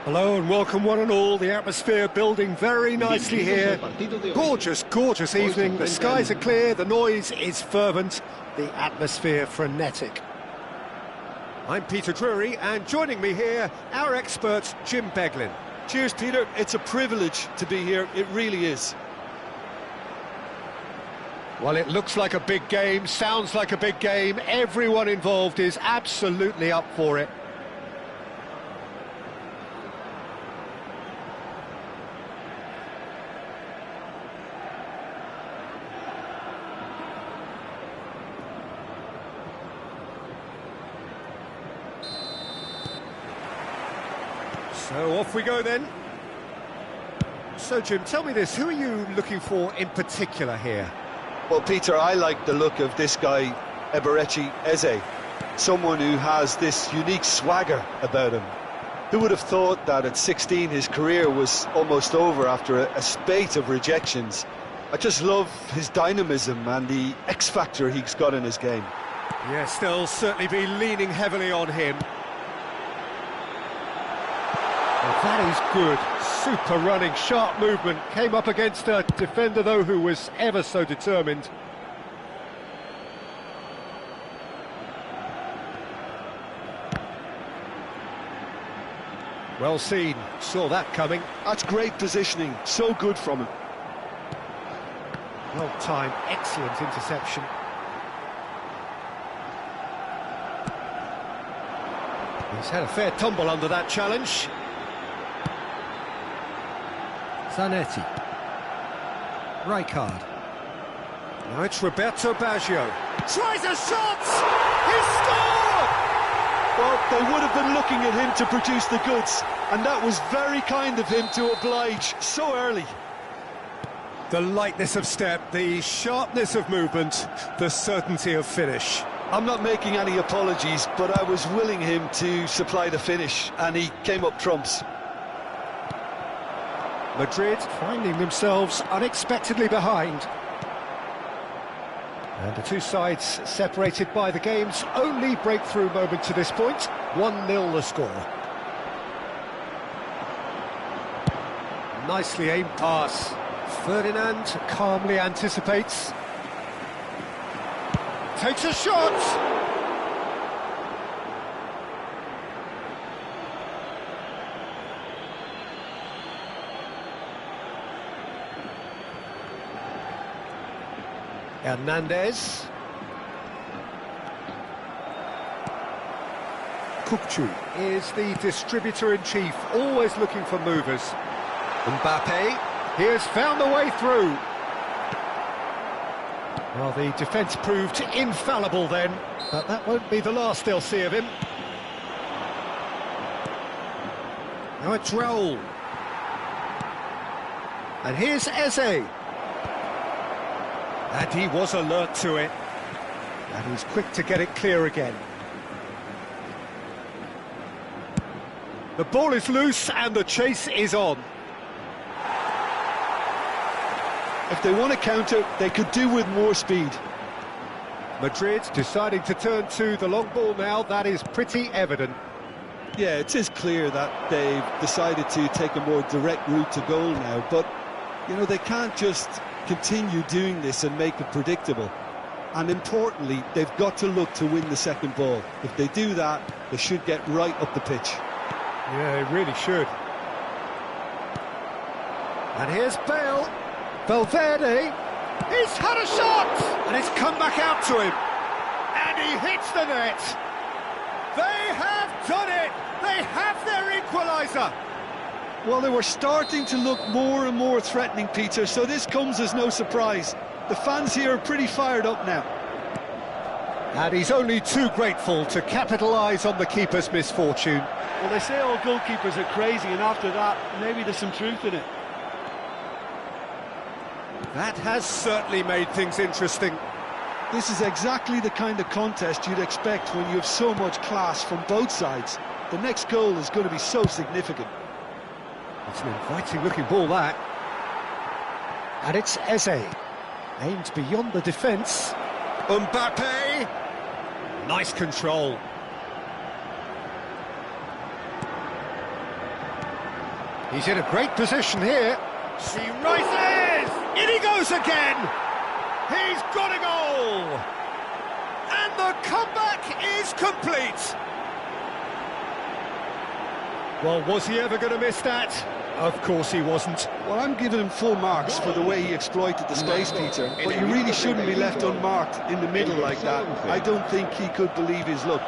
Hello and welcome one and all. The atmosphere building very nicely here. Gorgeous, gorgeous evening. The skies are clear, the noise is fervent, the atmosphere frenetic. I'm Peter Drury, and joining me here, our expert Jim Beglin. Cheers, Peter. It's a privilege to be here. It really is. Well, it looks like a big game, sounds like a big game. Everyone involved is absolutely up for it. So off we go then. So Jim, tell me this, who are you looking for in particular here? Well, Peter, I like the look of this guy, Eberechi Eze. Someone who has this unique swagger about him. Who would have thought that at 16 his career was almost over after a spate of rejections? I just love his dynamism and the X-factor he's got in his game. Yes, they'll certainly be leaning heavily on him. Well, that is good. Super running, sharp movement. Came up against a defender, though, who was ever so determined. Well seen, saw that coming. That's great positioning, so good from him. Well timed, excellent interception. He's had a fair tumble under that challenge. Zanetti. Rijkaard. Now it's Roberto Baggio. Tries a shot! He scored! Well, they would have been looking at him to produce the goods, and that was very kind of him to oblige so early. The lightness of step, the sharpness of movement, the certainty of finish. I'm not making any apologies, but I was willing him to supply the finish, and he came up trumps. Madrid finding themselves unexpectedly behind. And the two sides separated by the game's only breakthrough moment to this point. 1-0 the score. Nicely aimed pass. Ferdinand calmly anticipates. Takes a shot! Hernandez. Kukçu is the distributor-in-chief, always looking for movers. Mbappe, he has found the way through. Well, the defence proved infallible then, but that won't be the last they'll see of him. Now it's Raul. And here's Eze. And he was alert to it. And he's quick to get it clear again. The ball is loose and the chase is on. If they want to counter, they could do with more speed. Madrid deciding to turn to the long ball now, that is pretty evident. Yeah, it is clear that they've decided to take a more direct route to goal now, but, you know, they can't just continue doing this and make it predictable. And importantly, they've got to look to win the second ball. If they do that, they should get right up the pitch. Yeah, they really should. And here's Bale. Valverde. He's had a shot! And it's come back out to him. And he hits the net. They have done it! They have their equaliser! Well, they were starting to look more and more threatening, Peter, so this comes as no surprise. The fans here are pretty fired up now. And he's only too grateful to capitalise on the keeper's misfortune. Well, they say all goalkeepers are crazy, and after that, maybe there's some truth in it. That has certainly made things interesting. This is exactly the kind of contest you'd expect when you have so much class from both sides. The next goal is going to be so significant. It's an inviting-looking ball, that. And it's Eze. Aimed beyond the defence. Mbappe! Nice control. He's in a great position here. She rises! In he goes again! He's got a goal! And the comeback is complete! Well, was he ever going to miss that? Of course he wasn't. Well, I'm giving him full marks for the way he exploited the space, Peter. But you really shouldn't be left unmarked in the middle like that. I don't think he could believe his luck.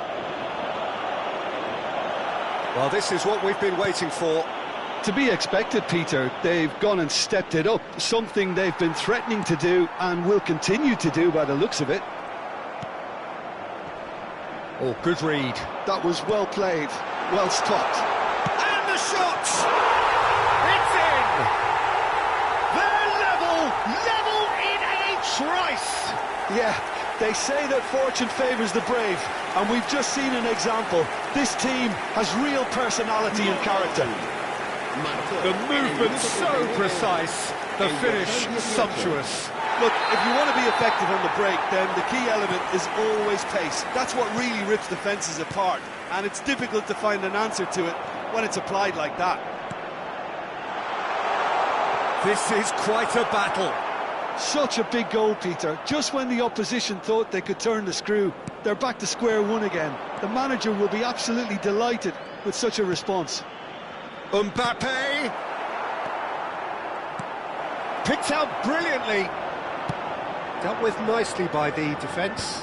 Well, this is what we've been waiting for. To be expected, Peter. They've gone and stepped it up. Something they've been threatening to do and will continue to do by the looks of it. Oh, good read. That was well played, well stopped. And the shot! It's in! They're level in a trice! Yeah, they say that fortune favours the brave, and we've just seen an example. This team has real personality and character. The movement's so precise, the finish sumptuous. Look, if you want to be effective on the break, then the key element is always pace. That's what really rips defences apart, and it's difficult to find an answer to it when it's applied like that. This is quite a battle. Such a big goal, Peter. Just when the opposition thought they could turn the screw, they're back to square one again. The manager will be absolutely delighted with such a response. Mbappe! Picked out brilliantly. Dealt with nicely by the defence.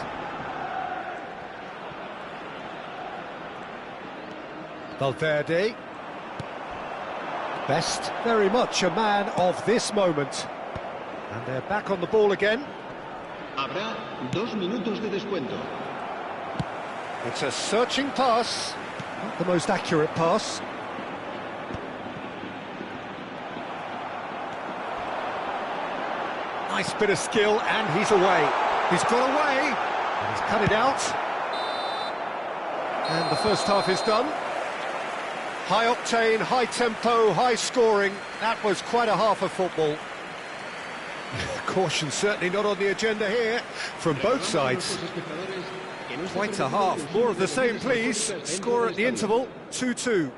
Valverde. Best, very much a man of this moment. And they're back on the ball again. Habrá 2 minutos de descuento. It's a searching pass. Not the most accurate pass. Nice bit of skill, and he's away. He's got away, and he's cut it out. And the first half is done. High octane, high tempo, high scoring. That was quite a half of football. Caution certainly not on the agenda here from both sides. Quite a half. More of the same, please. Score at the interval, 2-2.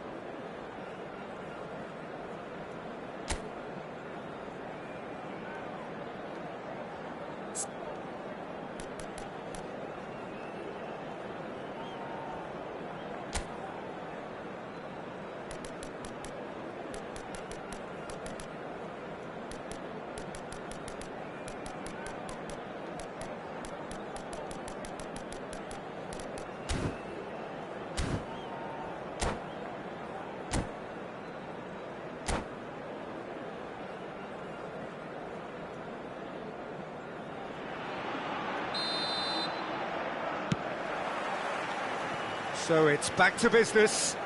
So it's back to business.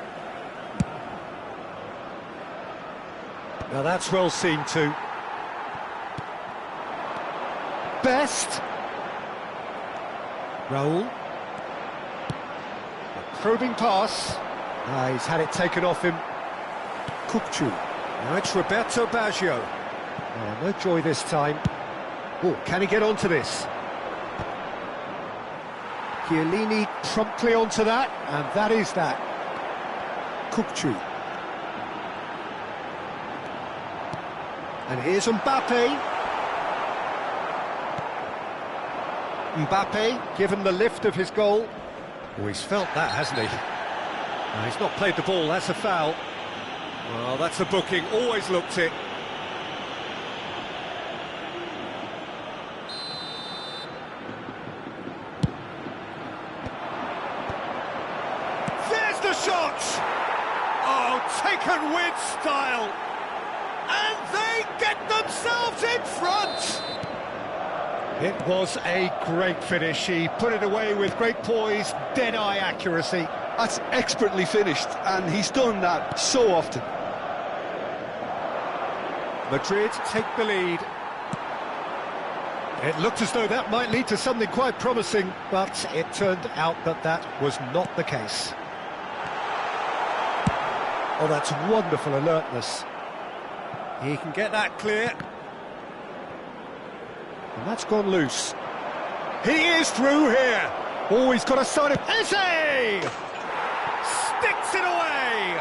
Now that's well seen too. Best. Raul. A probing pass. He's had it taken off him. Kukcu. Now it's Roberto Baggio. Oh, no joy this time. Oh, can he get onto this? Chiellini promptly onto that, and that is that. Kukcu. And here's Mbappe. Mbappe, given the lift of his goal. Oh, he's felt that, hasn't he? No, he's not played the ball, that's a foul. Well, that's a booking, always looked it. Shot! Oh, taken with style! And they get themselves in front! It was a great finish. He put it away with great poise, dead-eye accuracy. That's expertly finished, and he's done that so often. Madrid take the lead. It looked as though that might lead to something quite promising, but it turned out that that was not the case. Oh, that's wonderful alertness. He can get that clear. And that's gone loose. He is through here. Oh, he's got a side of... Eze! Sticks it away!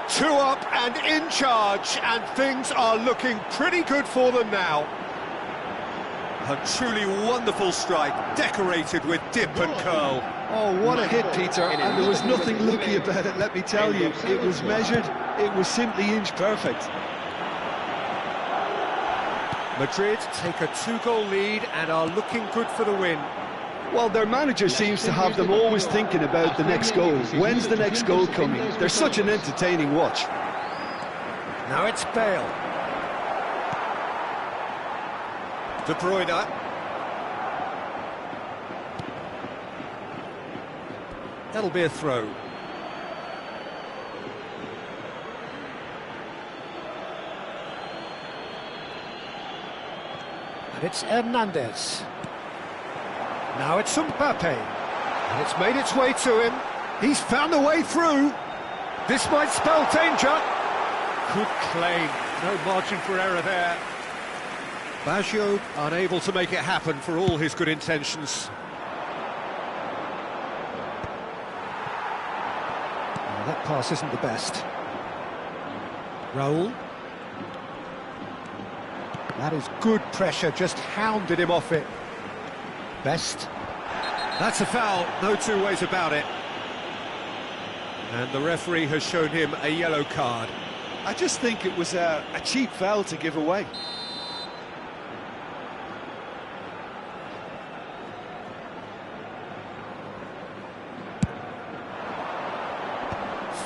2 up and in charge, and things are looking pretty good for them now. A truly wonderful strike, decorated with dip and curl. Oh, what a hit, Peter, and there was nothing lucky about it, let me tell you. It was measured, it was simply inch perfect. Madrid take a 2-goal lead and are looking good for the win. Well, their manager seems to have them always thinking about the next goal. When's the next goal coming? They're such an entertaining watch. Now it's Bale. De Bruyne. That'll be a throw. And it's Hernandez. Now it's Mbappe. And it's made its way to him. He's found a way through. This might spell danger. Good claim. No margin for error there. Baggio unable to make it happen for all his good intentions. Oh, that pass isn't the best. Raul. That is good pressure, just hounded him off it. Best. That's a foul, no two ways about it. And the referee has shown him a yellow card. I just think it was a cheap foul to give away.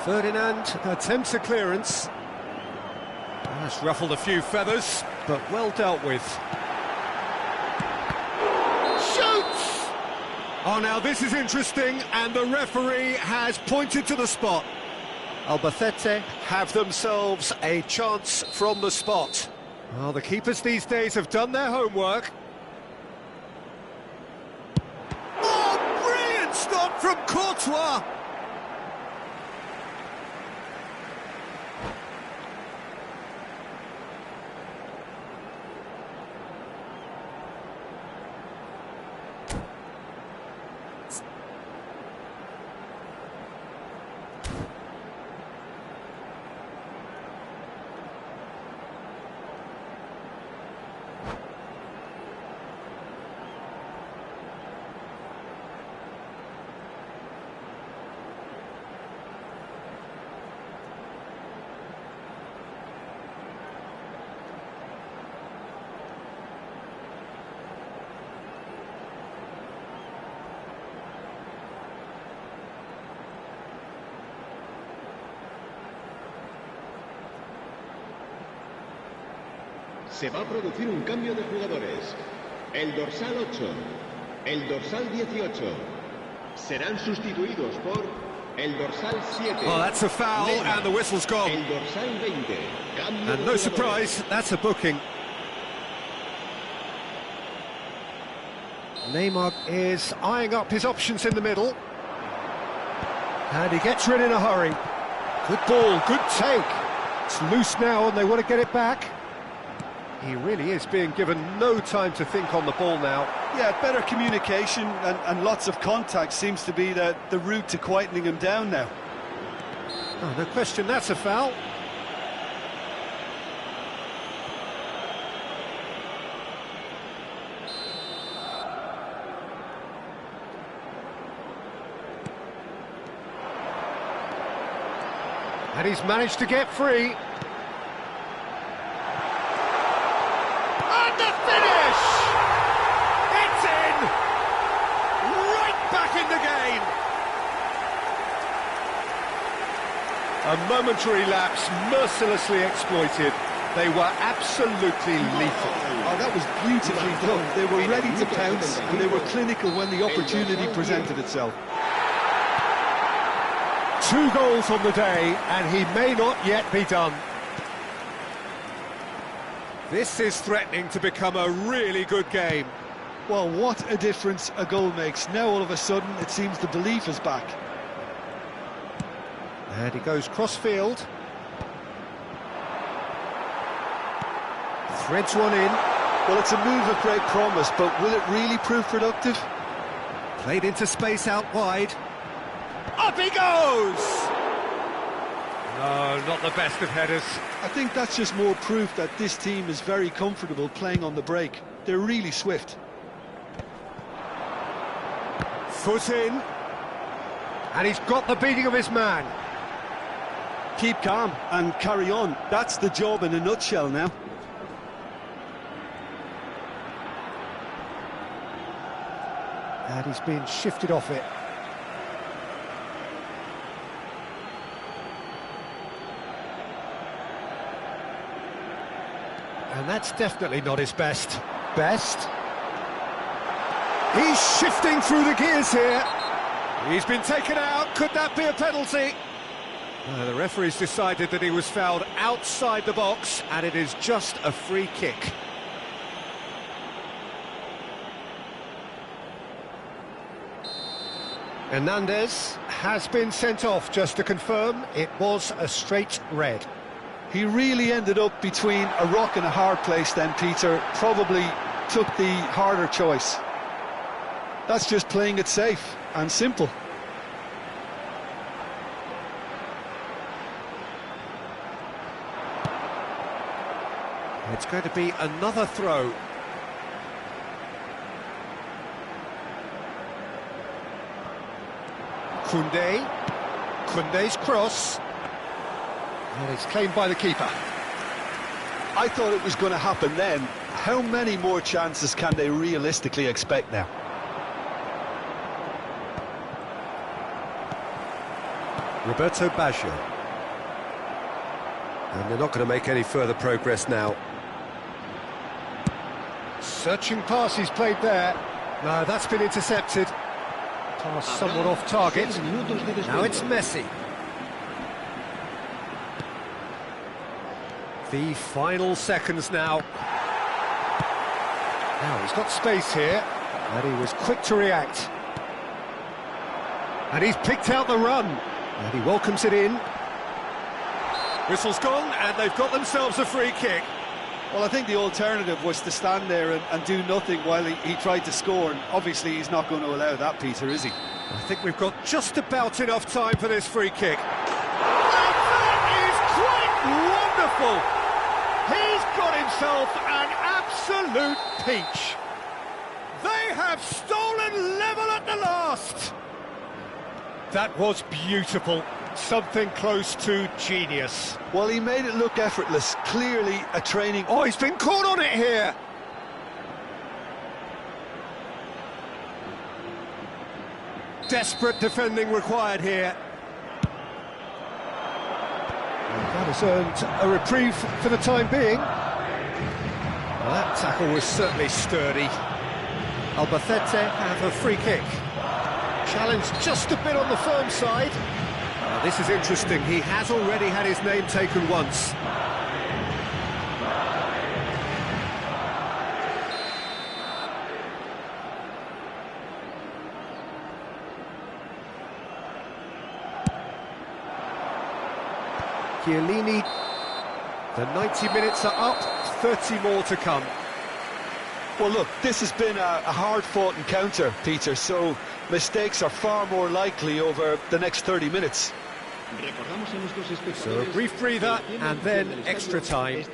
Ferdinand attempts a clearance. That's ruffled a few feathers, but well dealt with. Shoots! Oh, now this is interesting, and the referee has pointed to the spot. Albacete have themselves a chance from the spot. Well, the keepers these days have done their homework. Oh, brilliant stop from Courtois! Se va a producir un cambio de jugadores. El dorsal 8, el dorsal 18 serán sustituidos por el dorsal 7. Oh, that's a foul, and the whistle's gone. El dorsal 20. Cambio And de no jugadores. surprise, that's a booking. Neymar is eyeing up his options in the middle. And he gets rid in a hurry. Good ball, good take. It's loose now and they want to get it back. He really is being given no time to think on the ball now. Yeah, better communication and lots of contact seems to be the route to quietening him down now. Oh, no question, that's a foul. And he's managed to get free. And the finish! It's in! Right back in the game! A momentary lapse, mercilessly exploited. They were absolutely lethal. Oh, that was beautifully done. They were ready to pounce and they were clinical when the opportunity presented itself. 2 goals on the day, and he may not yet be done. This is threatening to become a really good game. Well, what a difference a goal makes. Now all of a sudden it seems the belief is back. And he goes cross-field. Threads one in. Well, it's a move of great promise, but will it really prove productive? Played into space out wide. Up he goes! No, not the best of headers. I think that's just more proof that this team is very comfortable playing on the break. They're really swift. Foot in. And he's got the beating of his man. Keep calm and carry on. That's the job in a nutshell now. And he's been shifted off it. And that's definitely not his best. Best. He's shifting through the gears here. He's been taken out. Could that be a penalty? The referee's decided that he was fouled outside the box, and it is just a free kick. Hernandez has been sent off, just to confirm it was a straight red. He really ended up between a rock and a hard place then, Peter. Probably took the harder choice. That's just playing it safe and simple. It's going to be another throw. Koundé. Kunde's cross. And it's claimed by the keeper. I thought it was going to happen then. How many more chances can they realistically expect now? Roberto Baggio. And they're not going to make any further progress now. Searching pass he's played there. No, that's been intercepted. Pass somewhat off target. Now it's Messi. The final seconds now. Now he's got space here, and he was quick to react. And he's picked out the run, and he welcomes it in. Whistle's gone, and they've got themselves a free kick. Well, I think the alternative was to stand there and do nothing while he tried to score, and obviously he's not going to allow that, Peter, is he? I think we've got just about enough time for this free kick. And that is quite wonderful! He's got himself an absolute peach. They have stolen level at the last. That was beautiful. Something close to genius. Well, he made it look effortless. Clearly a training... Oh, he's been caught on it here. Desperate defending required here. That has earned a reprieve for the time being. Well, that tackle was certainly sturdy. Albacete have a free kick. Challenge just a bit on the firm side. Now, this is interesting. He has already had his name taken once. Chiellini. The 90 minutes are up, 30 more to come. Well, look, this has been a hard-fought encounter, Peter, so mistakes are far more likely over the next 30 minutes. So a brief breather and then extra time.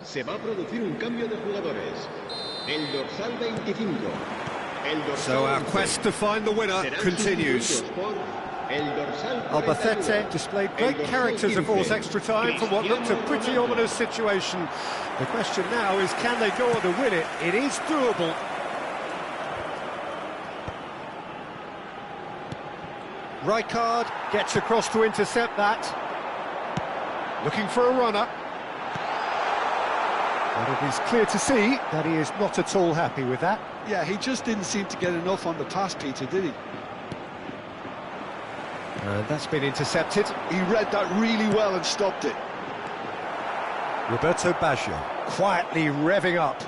Se va a producir un cambio de jugadores. El dorsal 25. El dorsal So our quest to find the winner continues. Albacete displayed great character to force extra time from what looked a pretty ominous situation. The question now is, can they go on to win it? It is doable. Rijkaard gets across to intercept that. Looking for a runner. But it is clear to see that he is not at all happy with that. Yeah, he just didn't seem to get enough on the pass, Peter, did he? And that's been intercepted. He read that really well and stopped it. Roberto Baggio quietly revving up.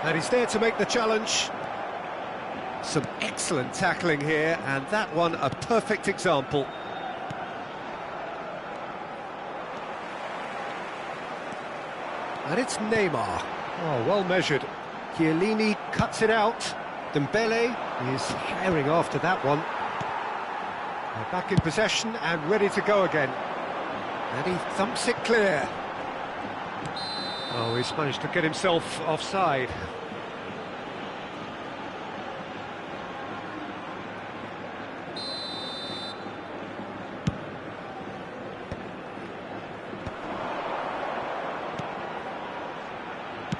And he's there to make the challenge. Some excellent tackling here, and that one a perfect example. And it's Neymar. Oh, well measured. Chiellini cuts it out. Dembele is herring after that one. They're back in possession and ready to go again. And he thumps it clear. Oh, he's managed to get himself offside.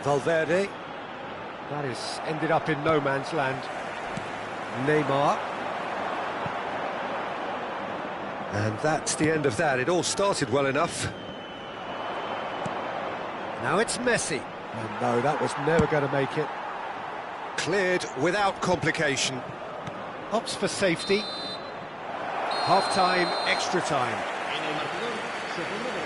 Valverde. That has ended up in no man's land. Neymar. And that's the end of that. It all started well enough. Now it's Messi. And no, that was never going to make it. Cleared without complication. Opts for safety. Half-time, extra time.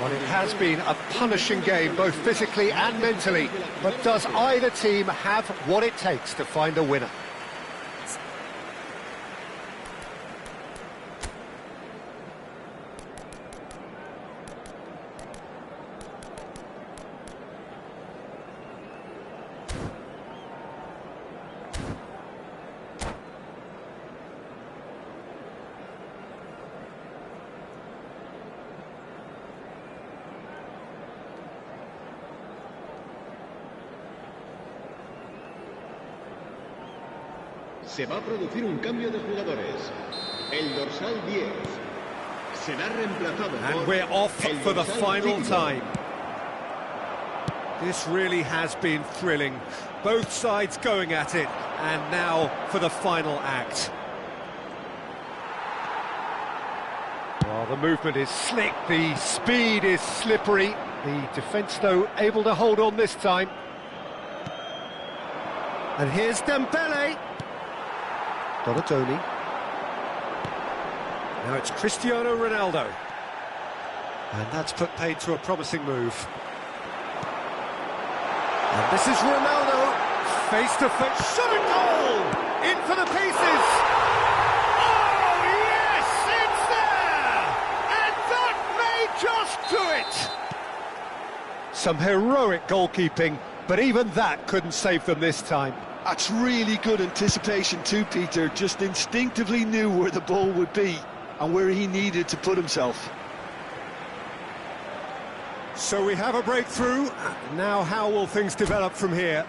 Well, it has been a punishing game, both physically and mentally. But does either team have what it takes to find a winner? Se va a producir un cambio de jugadores. El dorsal 10 será reemplazado And por we're off el for the dorsal final 5. time. This really has been thrilling. Both sides going at it, and now for the final act. Well, the movement is slick, the speed is slippery. The defence, though, able to hold on this time. And here's Dembele. Donatoni. Now it's Cristiano Ronaldo. And that's put paid to a promising move. And this is Ronaldo, face to face, shot and goal! In for the pieces! Oh, yes, it's there! And that may just do it! Some heroic goalkeeping, but even that couldn't save them this time. That's really good anticipation too, Peter. Just instinctively knew where the ball would be and where he needed to put himself. So we have a breakthrough. Now how will things develop from here?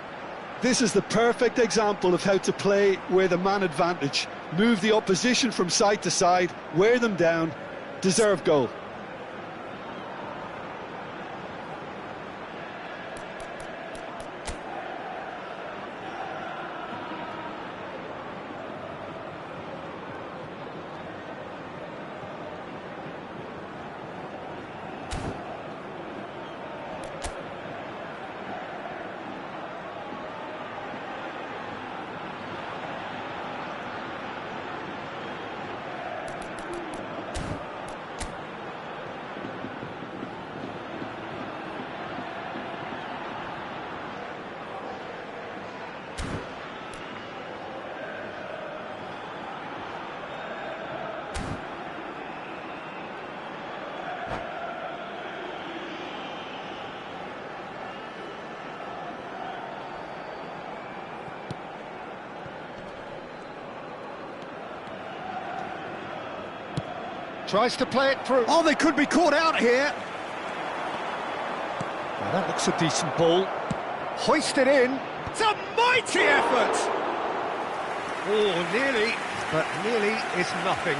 This is the perfect example of how to play with a man advantage. Move the opposition from side to side, wear them down, deserve goal. Tries to play it through. Oh, they could be caught out here. Now that looks a decent ball. Hoisted in. It's a mighty effort. Oh, nearly, but nearly is nothing.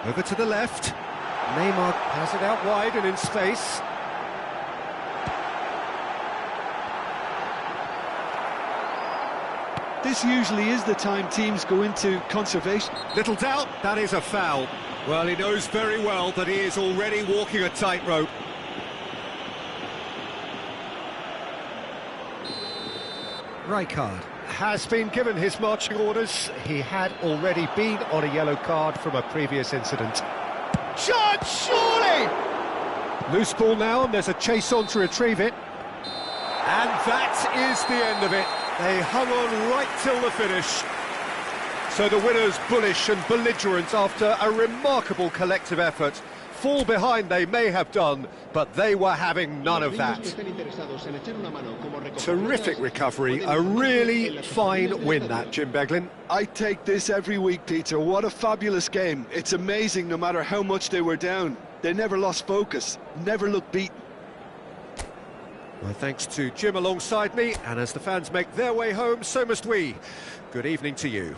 Over to the left. Neymar has it out wide and in space. This usually is the time teams go into conservation. Little doubt, that is a foul. Well, he knows very well that he is already walking a tightrope. Rijkaard has been given his marching orders. He had already been on a yellow card from a previous incident. Shot, surely! Loose ball now, and there's a chase on to retrieve it. And that is the end of it. They hung on right till the finish. So the winners bullish and belligerent after a remarkable collective effort. Fall behind they may have done, but they were having none of that. Terrific recovery, a really fine win that, Jim Beglin. I take this every week, Peter. What a fabulous game. It's amazing no matter how much they were down. They never lost focus, never looked beaten. Well, thanks to Jim alongside me, and as the fans make their way home, so must we. Good evening to you.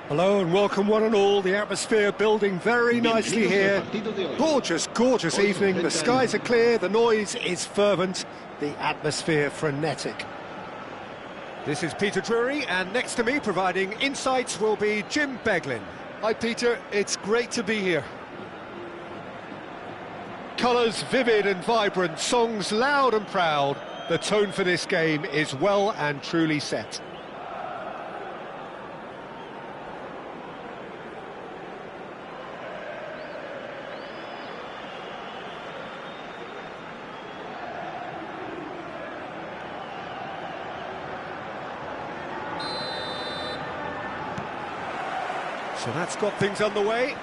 Hello and welcome one and all, the atmosphere building very nicely here. Gorgeous, gorgeous evening, the skies are clear, the noise is fervent, the atmosphere frenetic. This is Peter Drury, and next to me providing insights will be Jim Beglin. Hi Peter, it's great to be here. Colours vivid and vibrant, songs loud and proud. The tone for this game is well and truly set. So that's got things underway.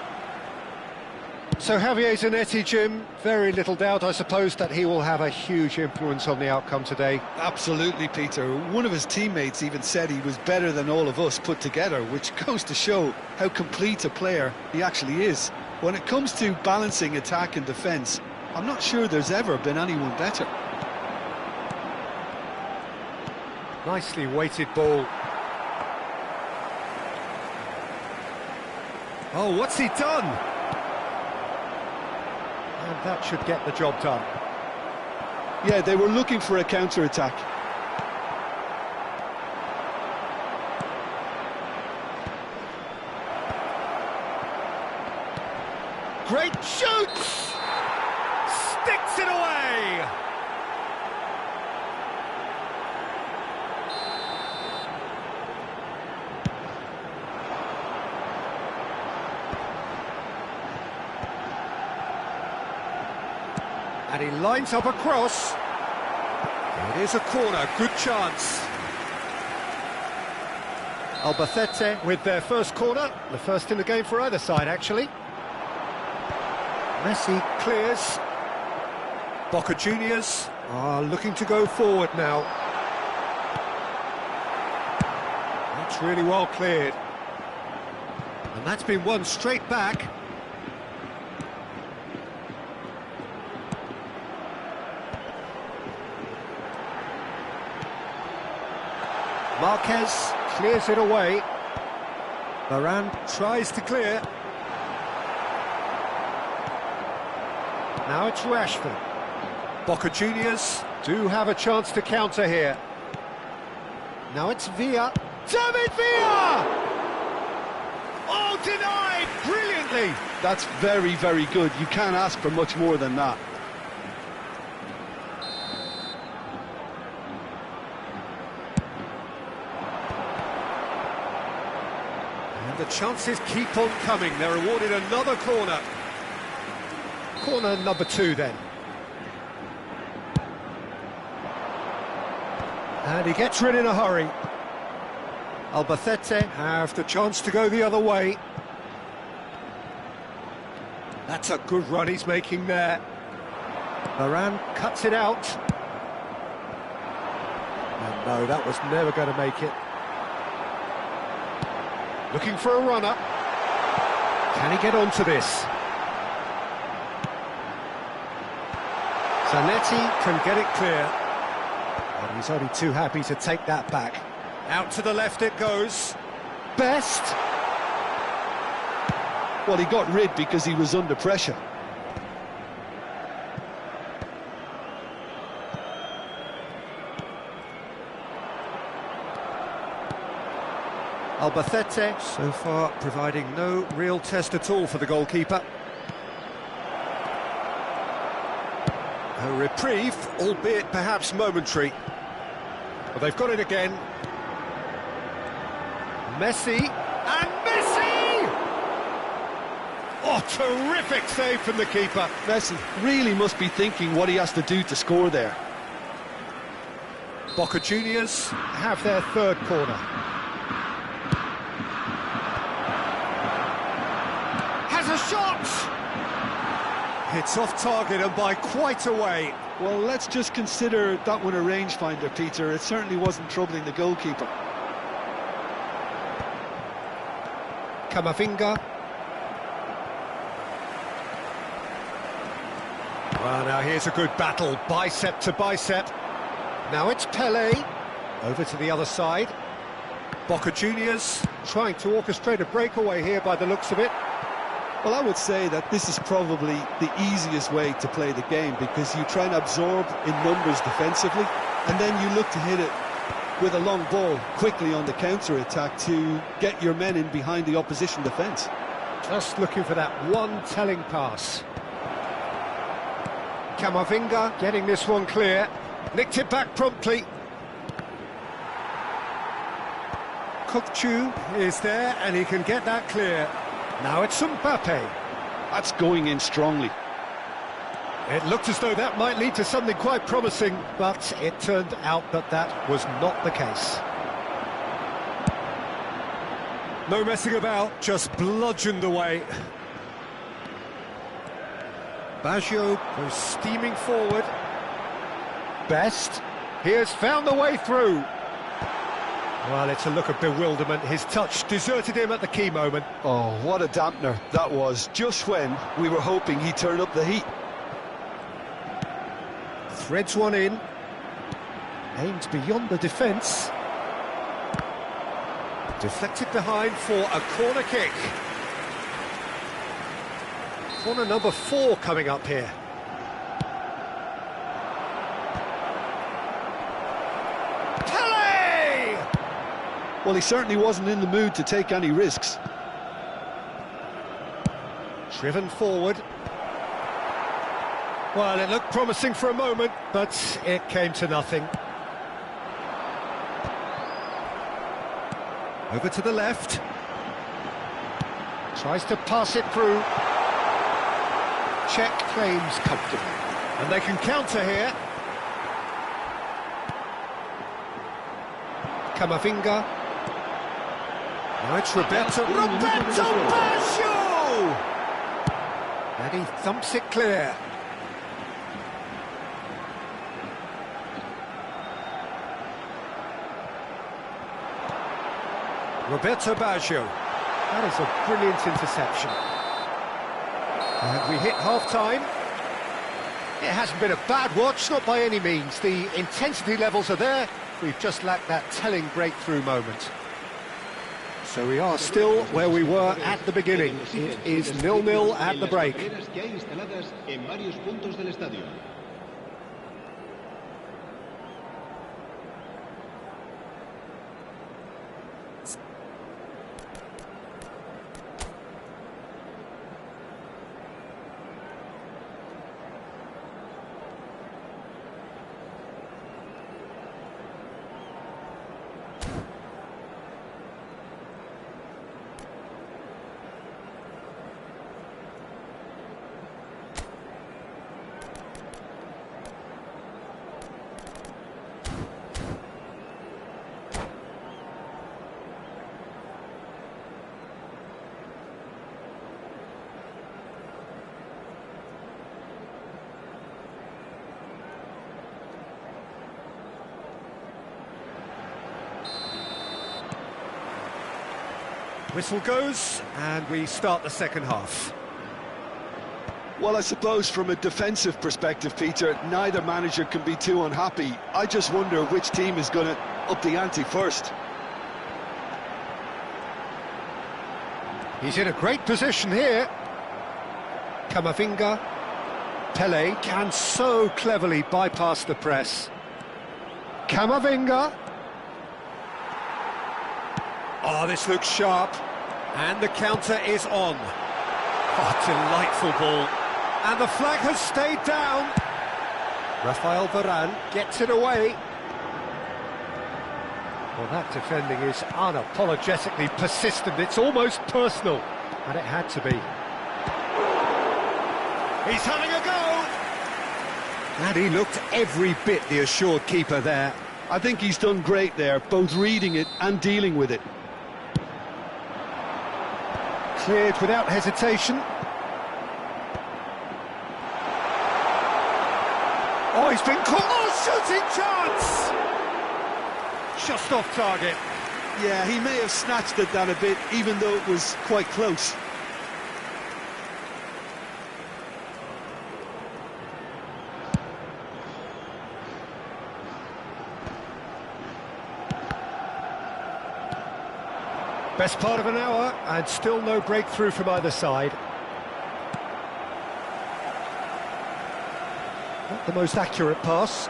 So Javier Zanetti, Jim, very little doubt, I suppose, that he will have a huge influence on the outcome today. Absolutely, Peter. One of his teammates even said he was better than all of us put together, which goes to show how complete a player he actually is. When it comes to balancing attack and defence, I'm not sure there's ever been anyone better. Nicely weighted ball. Oh, what's he done? And that should get the job done. Yeah, they were looking for a counter-attack. Great shoots! Sticks it away! And he lines up a cross. It is a corner, good chance. Albacete with their first corner, the first in the game for either side, actually. Messi clears. Boca Juniors are looking to go forward now. That's really well cleared. And that's been won straight back. Marquez clears it away. Varane tries to clear. Now it's Rashford. Boca Juniors do have a chance to counter here. Now it's Villa. David Villa! Oh, denied! Brilliantly! That's very, very good. You can't ask for much more than that. The chances keep on coming. They're awarded another corner. Corner number 2 then. And he gets rid in a hurry. Albacete have the chance to go the other way. That's a good run he's making there. Varane cuts it out. And no, that was never going to make it. Looking for a runner. Can he get onto this? Zanetti can get it clear. And he's only too happy to take that back. Out to the left it goes. Best. Well, he got rid because he was under pressure. Albacete, so far, providing no real test at all for the goalkeeper. A reprieve, albeit perhaps momentary. But they've got it again. Messi, and Messi! Oh, terrific save from the keeper. Messi really must be thinking what he has to do to score there. Boca Juniors have their third corner. A shot! It's off target and by quite a way. Well, let's just consider that one a rangefinder, Peter. It certainly wasn't troubling the goalkeeper. Camavinga. Well, now here's a good battle, bicep to bicep. Now it's Pelé, over to the other side. Boca Juniors trying to orchestrate a breakaway here by the looks of it. Well, I would say that this is probably the easiest way to play the game, because you try and absorb in numbers defensively, and then you look to hit it with a long ball quickly on the counter-attack to get your men in behind the opposition defence. Just looking for that one telling pass. Camavinga getting this one clear. Nicked it back promptly. Kokchu is there and he can get that clear. Now it's Mbappe. That's going in strongly. It looked as though that might lead to something quite promising, but it turned out that that was not the case. No messing about, just bludgeoned away. Baggio goes steaming forward. Best, he has found the way through. Well, it's a look of bewilderment. His touch deserted him at the key moment. Oh, what a dampener that was, just when we were hoping he'd turn up the heat. Threads one in. Aimed beyond the defence. Deflected behind for a corner kick. Corner number 4 coming up here. Well, he certainly wasn't in the mood to take any risks. Driven forward. Well, it looked promising for a moment, but it came to nothing. Over to the left. Tries to pass it through. Check claims comfortably. And they can counter here. Camavinga. Now it's Roberto Baggio! And he thumps it clear. Roberto Baggio. That is a brilliant interception. And we hit half-time. It hasn't been a bad watch, not by any means. The intensity levels are there. We've just lacked that telling breakthrough moment. So we are still where we were at the beginning. It is 0-0 at the break. Whistle goes, and we start the second half. Well, I suppose from a defensive perspective, Peter, neither manager can be too unhappy. I just wonder which team is going to up the ante first. He's in a great position here. Camavinga. Pele can so cleverly bypass the press. Camavinga. Oh, this looks sharp. And the counter is on. Oh, delightful ball. And the flag has stayed down. Rafael Varane gets it away. Well, that defending is unapologetically persistent. It's almost personal. And it had to be. He's having a go! And he looked every bit the assured keeper there. I think he's done great there, both reading it and dealing with it. Cleared without hesitation. Oh, he's been caught. Oh, shooting chance! Just off target. Yeah, he may have snatched at that a bit, even though it was quite close. Best part of an hour, and still no breakthrough from either side. Not the most accurate pass.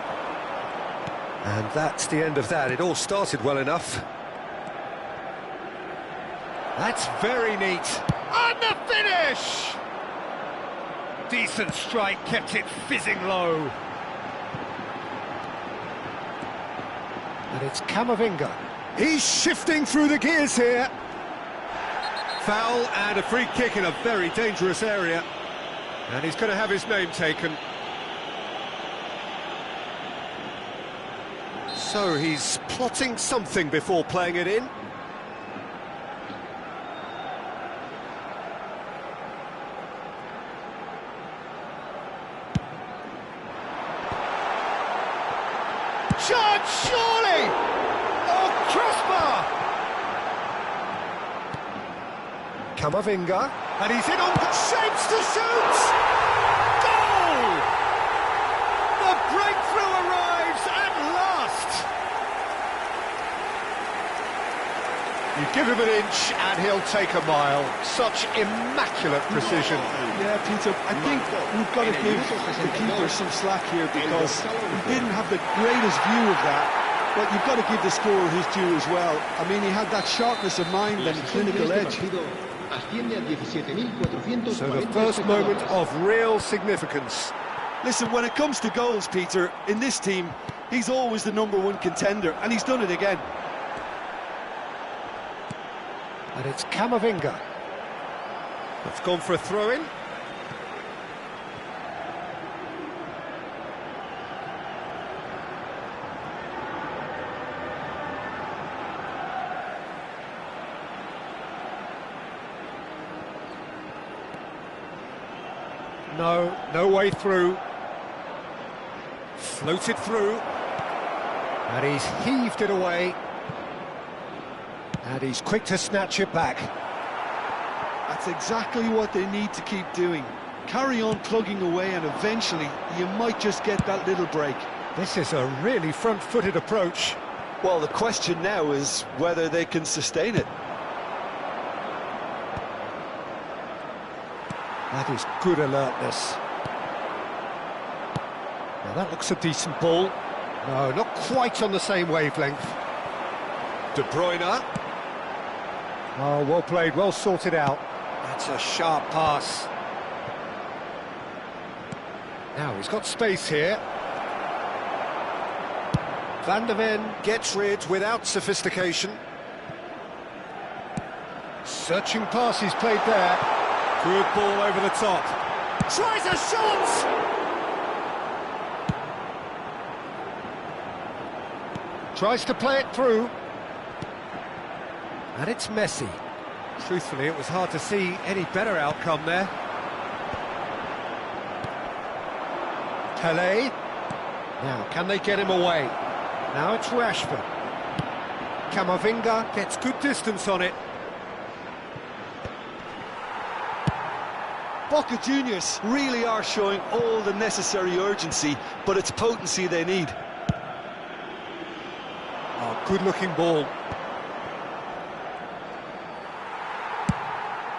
And that's the end of that. It all started well enough. That's very neat. And the finish! Decent strike, kept it fizzing low. And it's Camavinga. He's shifting through the gears here. Foul and a free kick in a very dangerous area. And he's going to have his name taken. So he's plotting something before playing it in. Chance, surely! Oh, crossbar! Camavinga, and he's in on shapes to shoot! Goal! The breakthrough arrives at last! You give him an inch and he'll take a mile. Such immaculate precision. Yeah, Peter, I think we've got to give the keeper some slack here because he didn't have the greatest view of that, but you've got to give the scorer his due as well. I mean, he had that sharpness of mind and clinical edge. So the first moment of real significance. Listen, when it comes to goals, Peter, in this team, he's always the #1 contender, and he's done it again. And it's Camavinga. It's gone for a throw-in. No way through. Floated through. And he's heaved it away. And he's quick to snatch it back. That's exactly what they need to keep doing. Carry on plugging away and eventually you might just get that little break. This is a really front-footed approach. Well, the question now is whether they can sustain it. That is good alertness. Now that looks a decent ball. No, not quite on the same wavelength. De Bruyne. Oh, well played, well sorted out. That's a sharp pass. Now he's got space here. Van der Ven gets rid without sophistication. Searching pass he's played there. Good ball over the top. Tries a shot! Tries to play it through. And it's Messi. Truthfully, it was hard to see any better outcome there. Pele. Now, can they get him away? Now it's Rashford. Camavinga gets good distance on it. Boca Juniors really are showing all the necessary urgency, but it's potency they need. Oh, good-looking ball.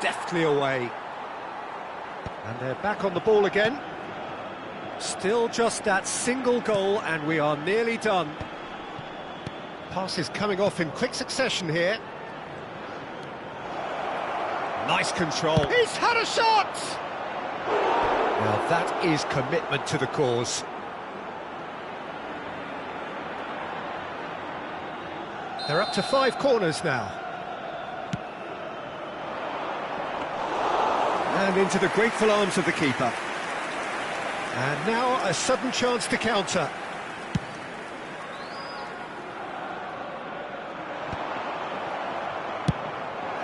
Deftly away. And they're back on the ball again. Still just that single goal and we are nearly done. Passes coming off in quick succession here. Nice control. He's had a shot! Now that is commitment to the cause. They're up to 5 corners now. And into the grateful arms of the keeper. And now a sudden chance to counter.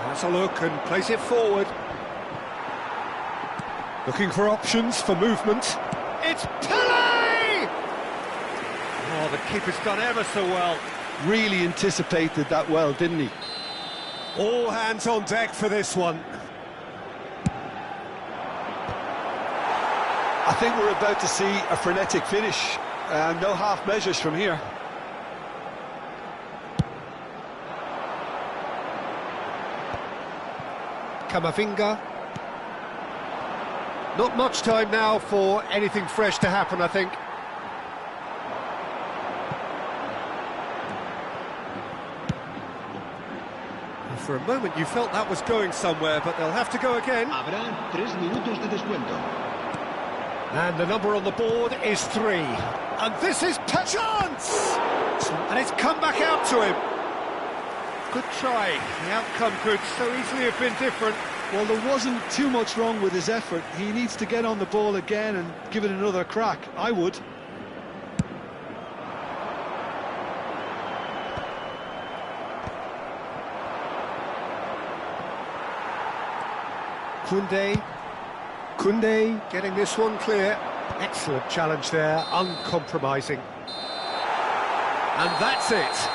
Has a look and plays it forward. Looking for options for movement. It's Pele! Oh, the keeper's done ever so well. Really anticipated that well, didn't he? All hands on deck for this one. I think we're about to see a frenetic finish. No half measures from here. Camavinga. Not much time now for anything fresh to happen, I think. For a moment you felt that was going somewhere, but they'll have to go again. Habrá 3 minutos de descuento. And the number on the board is 3. And this is chance! And it's come back out to him. Good try. The outcome could so easily have been different. Well, there wasn't too much wrong with his effort. He needs to get on the ball again and give it another crack. I would. Koundé getting this one clear. Excellent challenge there, uncompromising. And that's it.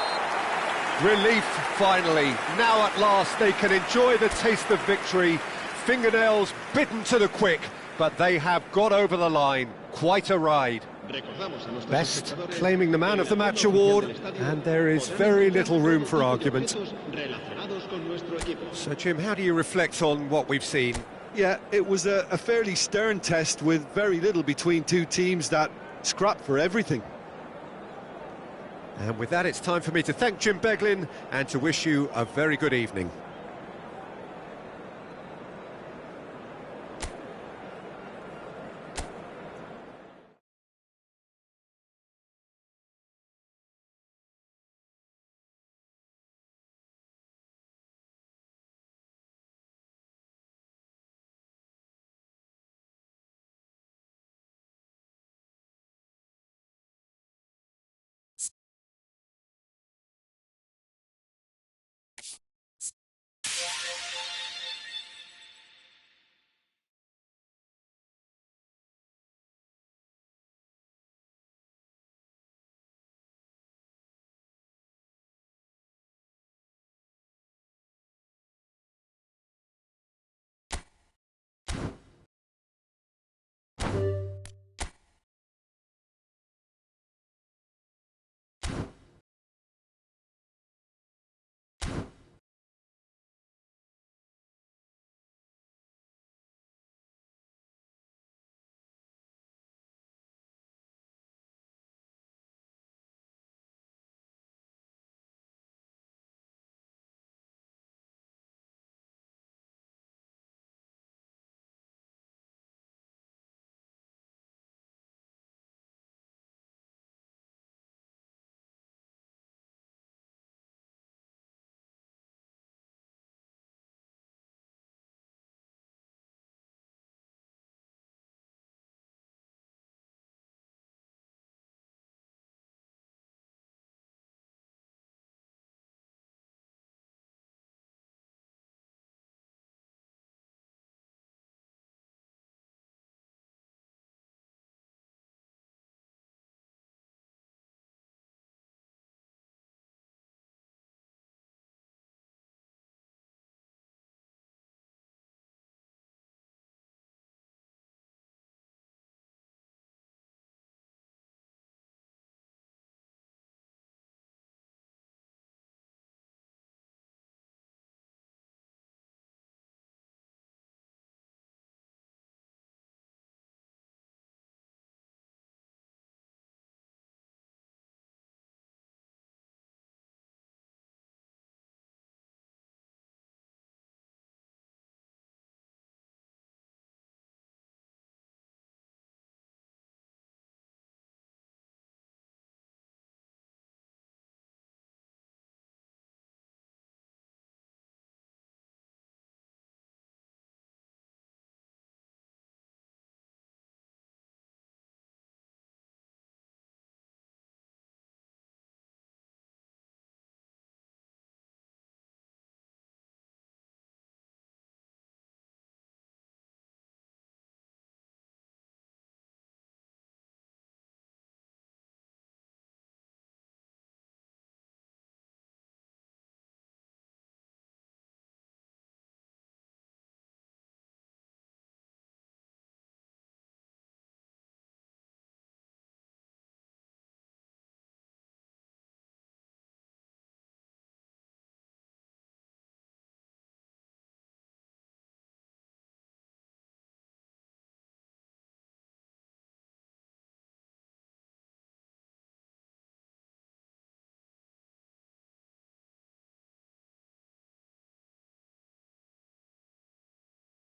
Relief, finally. Now at last they can enjoy the taste of victory. Fingernails bitten to the quick, but they have got over the line. Quite a ride. Best claiming the Man of the Match award, and there is very little room for argument. So, Jim, how do you reflect on what we've seen? Yeah, it was a fairly stern test with very little between two teams that scrapped for everything. And with that, it's time for me to thank Jim Beglin and to wish you a very good evening.